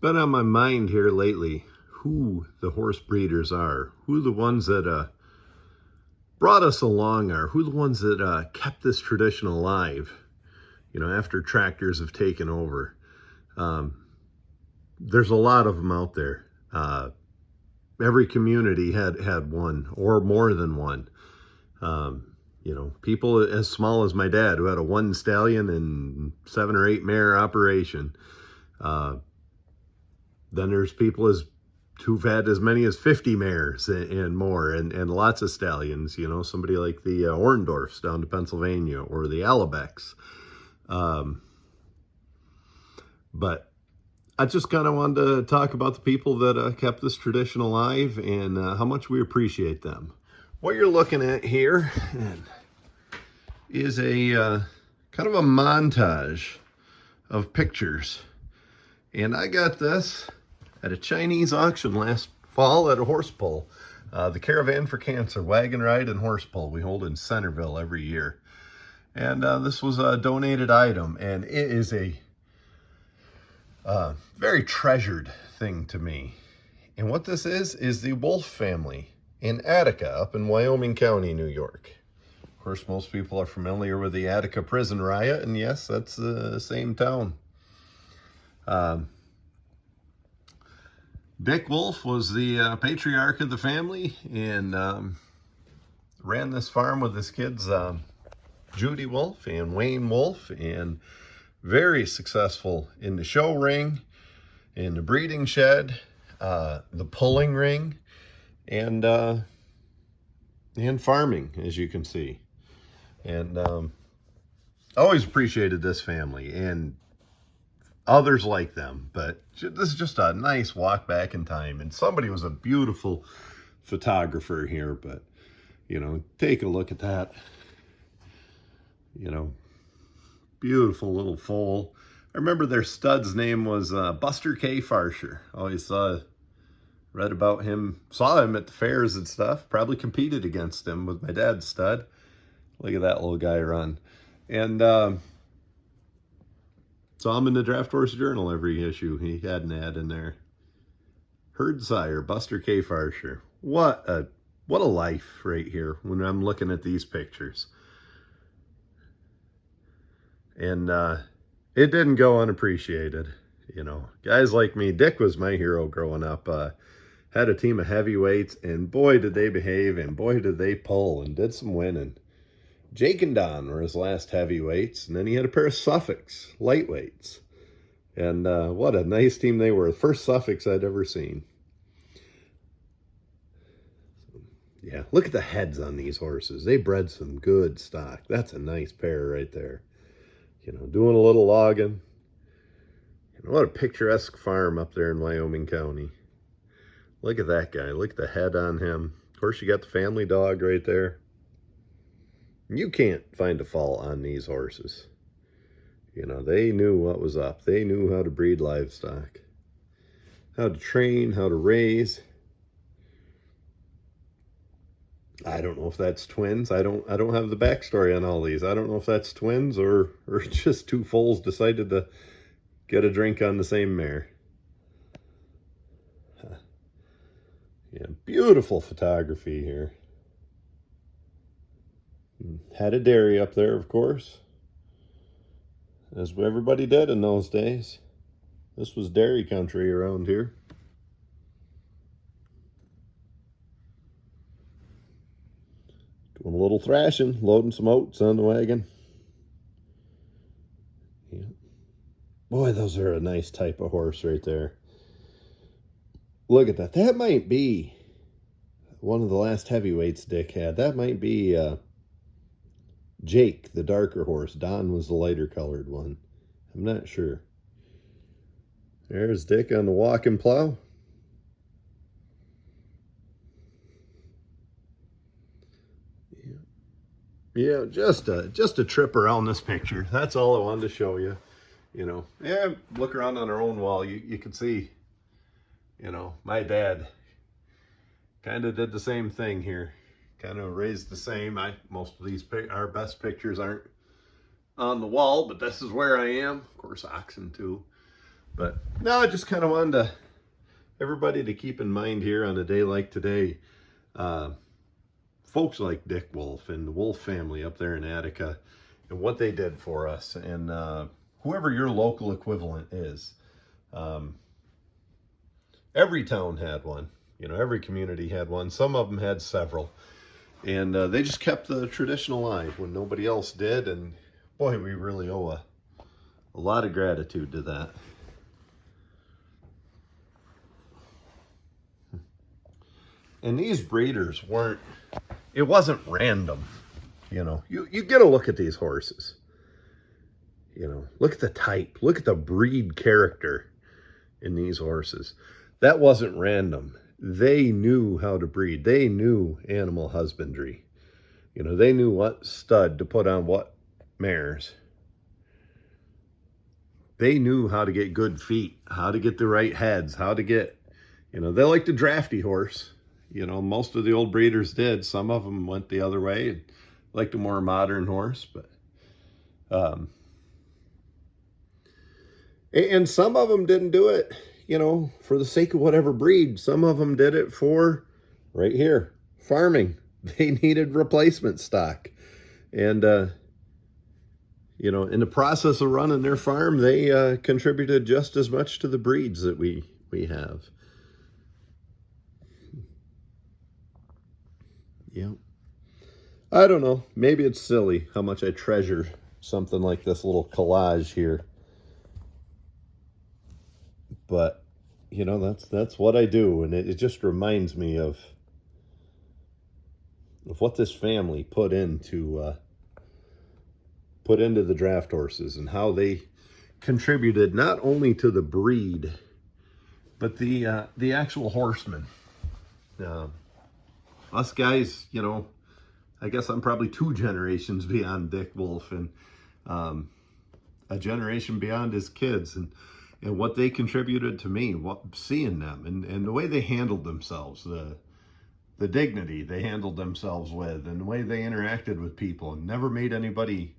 been on my mind here lately who the horse breeders are, who the ones that brought us along are, who the ones that kept this tradition alive, after tractors have taken over. There's a lot of them out there. Every community had one or more than one. People as small as my dad who had a 1 stallion and 7 or 8 mare operation. Then there's people who've had as many as 50 mares and more, and lots of stallions, somebody like the Orndorffs down to Pennsylvania, or the Alabecks. But I just kind of wanted to talk about the people that kept this tradition alive and how much we appreciate them. What you're looking at here is a kind of a montage of pictures. And I got this at a Chinese auction last fall at a horse pull. The Caravan for Cancer wagon ride and horse pull we hold in Centerville every year. And this was a donated item, and it is a very treasured thing to me. And what this is the Wulf family in Attica up in Wyoming County, New York. Of course, most people are familiar with the Attica prison riot, and yes, that's the same town. Dick Wulf was the patriarch of the family and ran this farm with his kids, Judy Wulf and Wayne Wulf, and very successful in the show ring, in the breeding shed, the pulling ring, and farming, as you can see. And always appreciated this family and others like them, but this is just a nice walk back in time. And somebody was a beautiful photographer here, but take a look at that. Beautiful little foal. I remember their stud's name was Buster K. Farsher. Always read about him, saw him at the fairs and stuff, probably competed against him with my dad's stud. Look at that little guy run. And saw him in the Draft Horse Journal every issue. He had an ad in there. Herd sire, Buster K. Farsher. What a life right here when I'm looking at these pictures. And it didn't go unappreciated. Guys like me, Dick was my hero growing up. Had a team of heavyweights, and boy did they behave, and boy did they pull, and did some winning. Jake and Don were his last heavyweights, and then he had a pair of Suffolks, lightweights. And what a nice team they were. The first Suffolks I'd ever seen. Yeah, look at the heads on these horses. They bred some good stock. That's a nice pair right there. Doing a little logging. What a picturesque farm up there in Wyoming County. Look at that guy. Look at the head on him. Of course, you got the family dog right there. You can't find a fault on these horses. They knew what was up. They knew how to breed livestock, how to train, how to raise. I don't know if that's twins. I don't have the backstory on all these. I don't know if that's twins or just two foals decided to get a drink on the same mare. Yeah, beautiful photography here. Had a dairy up there, of course, as everybody did in those days. This was dairy country around here. Doing a little thrashing, loading some oats on the wagon. Yeah. Boy, those are a nice type of horse right there. Look at that. That might be one of the last heavyweights Dick had. That might be Jake, the darker horse. Don was the lighter colored one. I'm not sure. There's Dick on the walking plow. Yeah, just a trip around this picture. That's all I wanted to show you. Yeah, look around on our own wall. You can see, my dad kind of did the same thing here. Kind of raised the same. Most of these, our best pictures aren't on the wall, but this is where I am. Of course, oxen too. But no, I just kind of wanted everybody to keep in mind here on a day like today, folks like Dick Wulf and the Wulf family up there in Attica and what they did for us, and whoever your local equivalent is. Every town had one, every community had one. Some of them had several, and they just kept the tradition alive when nobody else did. And boy, we really owe a lot of gratitude to that. And these breeders it wasn't random. You get a look at these horses. Look at the type, look at the breed character in these horses. That wasn't random. They knew how to breed. They knew animal husbandry. They knew what stud to put on what mares. They knew how to get good feet, how to get the right heads, how to get, they liked a drafty horse. Most of the old breeders did. Some of them went the other way and liked a more modern horse, but and some of them didn't do it, for the sake of whatever breed. Some of them did it for, right here, farming. They needed replacement stock. And, in the process of running their farm, they contributed just as much to the breeds that we have. Yeah. I don't know. Maybe it's silly how much I treasure something like this little collage here. But, that's what I do. And it just reminds me of what this family put into the draft horses and how they contributed not only to the breed, but the actual horsemen. Us guys, I guess I'm probably 2 generations beyond Dick Wulf, and a generation beyond his kids, and what they contributed to me, seeing them, and the way they handled themselves, the dignity they handled themselves with, and the way they interacted with people, and never made anybody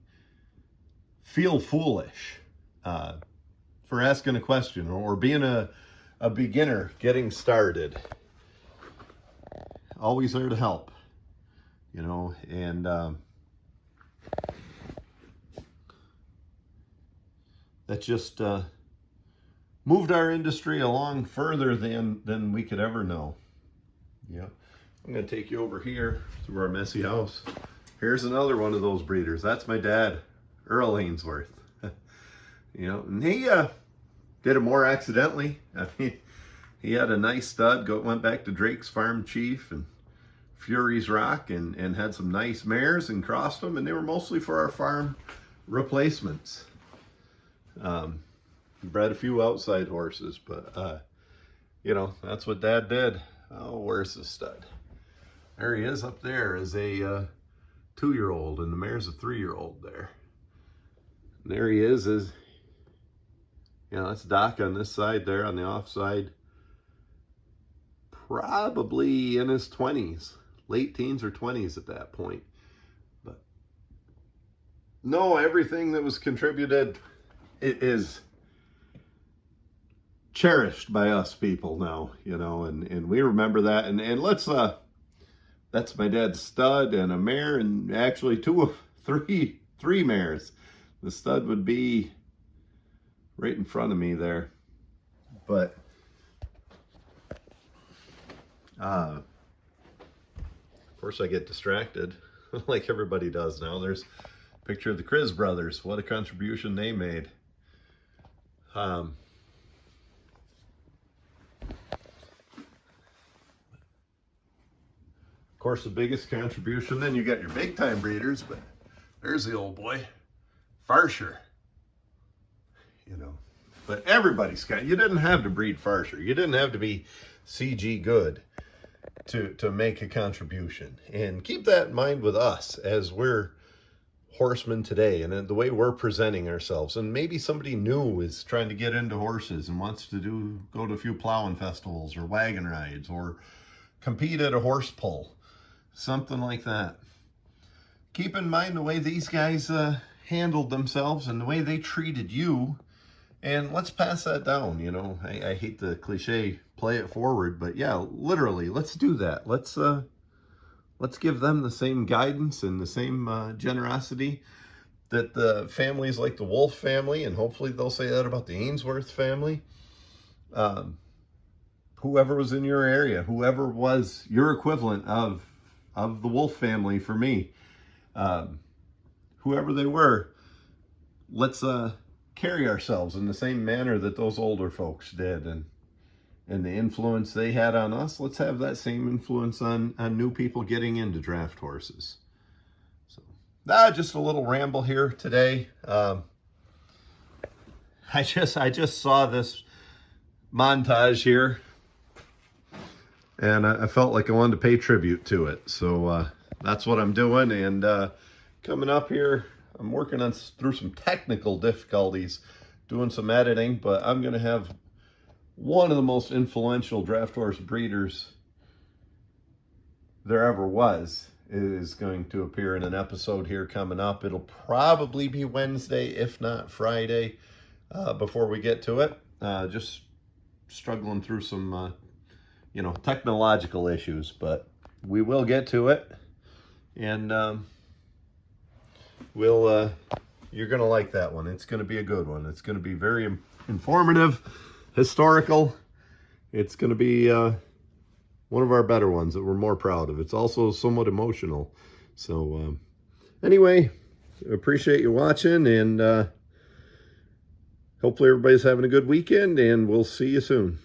feel foolish for asking a question or being a beginner getting started. Always there to help, and that just moved our industry along further than we could ever know. Yeah, I'm going to take you over here to our messy house. Here's another one of those breeders. That's my dad, Earl Ainsworth. And he did it more accidentally. I mean, he had a nice stud, went back to Drake's Farm Chief and Fury's Rock, and had some nice mares and crossed them, and they were mostly for our farm replacements. Bred a few outside horses, but that's what Dad did. Oh, where's the stud? There he is up there as a 2-year-old, and the mare's a 3-year-old there. And there he is that's Doc on this side there, on the off side. Probably in his 20s, late teens or 20s at that point. But no, everything that was contributed, it is cherished by us people now, and we remember that. And let's, that's my dad's stud and a mare, and actually three mares. The stud would be right in front of me there. But of course I get distracted like everybody does now. There's a picture of the Criz brothers. What a contribution they made. Of course, the biggest contribution, then you got your big time breeders, but there's the old boy, Farsher. But everybody's got, you didn't have to breed Farsher. You didn't have to be CG good to make a contribution. And keep that in mind with us as we're horsemen today, and the way we're presenting ourselves. And maybe somebody new is trying to get into horses and wants to go to a few plowing festivals or wagon rides or compete at a horse pull, something like that. Keep in mind the way these guys handled themselves and the way they treated you And let's pass that down, you know. I hate the cliche, play it forward, but yeah, literally, let's do that. Let's give them the same guidance and the same generosity that the families like the Wulf family, and hopefully they'll say that about the Ainsworth family. Whoever was in your area, whoever was your equivalent of the Wulf family for me, whoever they were, let's carry ourselves in the same manner that those older folks did, and the influence they had on us. Let's have that same influence on new people getting into draft horses. So, just a little ramble here today. I just saw this montage here, and I felt like I wanted to pay tribute to it. So that's what I'm doing. And coming up here, I'm working through some technical difficulties, doing some editing, but I'm going to have one of the most influential draft horse breeders there ever was is going to appear in an episode here coming up. It'll probably be Wednesday, if not Friday, before we get to it. Just struggling through some, technological issues, but we will get to it. And you're going to like that one. It's going to be a good one. It's going to be very informative, historical. It's going to be one of our better ones that we're more proud of. It's also somewhat emotional. So anyway, appreciate you watching, and hopefully everybody's having a good weekend, and we'll see you soon.